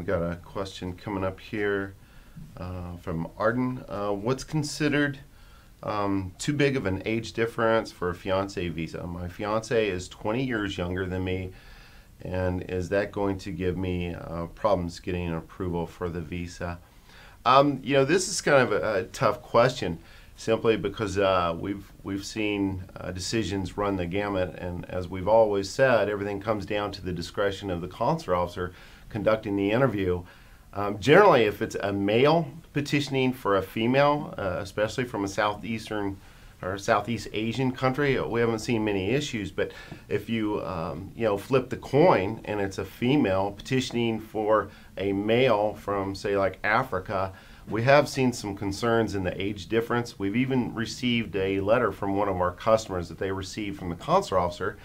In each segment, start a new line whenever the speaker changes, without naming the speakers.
We got a question coming up here from Arden. What's considered too big of an age difference for a fiancé visa? My fiancé is 20 years younger than me, and is that going to give me problems getting an approval for the visa? This is kind of a tough question, simply because we've seen decisions run the gamut, and as we've always said, everything comes down to the discretion of the consular officer conducting the interview. Generally, if it's a male petitioning for a female, especially from a southeastern or Southeast Asian country, we haven't seen many issues. But if you flip the coin and it's a female petitioning for a male from, say, like Africa, we have seen some concerns in the age difference. We've even received a letter from one of our customers that they received from the consular officer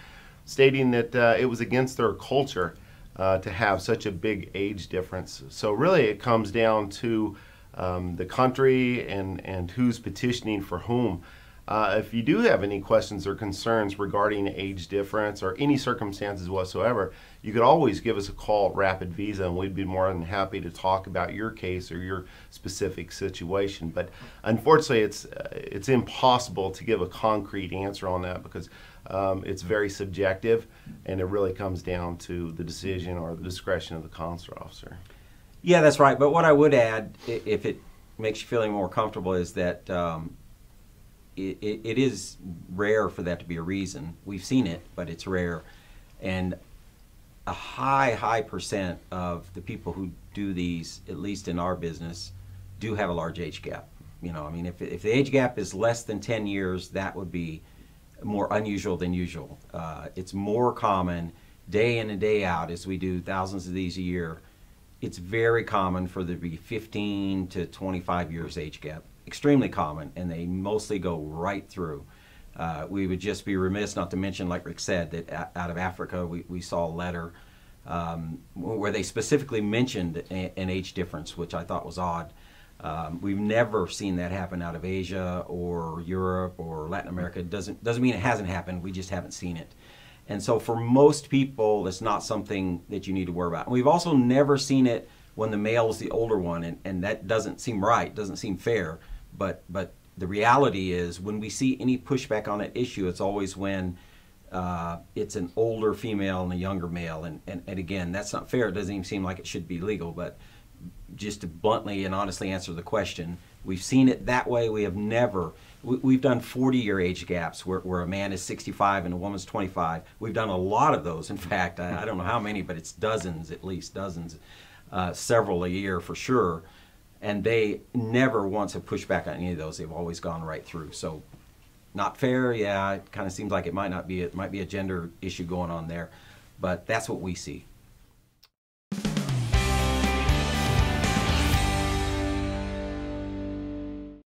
stating that it was against their culture to have such a big age difference. So really it comes down to the country and who's petitioning for whom. If you do have any questions or concerns regarding age difference or any circumstances whatsoever, you could always give us a call at Rapid Visa, and we'd be more than happy to talk about your case or your specific situation. But unfortunately, it's impossible to give a concrete answer on that because it's very subjective, and it really comes down to the decision or the discretion of the consular officer.
Yeah, that's right. But what I would add, if it makes you feel any more comfortable, is that it is rare for that to be a reason. We've seen it, but it's rare. And a high percent of the people who do these, at least in our business, do have a large age gap. If the age gap is less than 10 years, that would be more unusual than usual. It's more common day in and day out, as we do thousands of these a year. It's very common for there to be 15 to 25 years age gap. Extremely common, and they mostly go right through. We would just be remiss not to mention, like Rick said, that out of Africa we saw a letter where they specifically mentioned an age difference, which I thought was odd. We've never seen that happen out of Asia or Europe or Latin America. It doesn't mean it hasn't happened, we just haven't seen it. And so for most people, it's not something that you need to worry about. And we've also never seen it when the male is the older one, and that doesn't seem right, doesn't seem fair. But the reality is, when we see any pushback on that issue, it's always when it's an older female and a younger male. And again, that's not fair. It doesn't even seem like it should be legal. But just to bluntly and honestly answer the question, we've seen it that way. We have never. We've done 40-year age gaps where a man is 65 and a woman's 25. We've done a lot of those. In fact, I don't know how many, but it's dozens, at least dozens, several a year for sure. And they never once have pushed back on any of those. They've always gone right through. So, not fair, yeah, it kind of seems like it might not be. It might be a gender issue going on there, but that's what we see.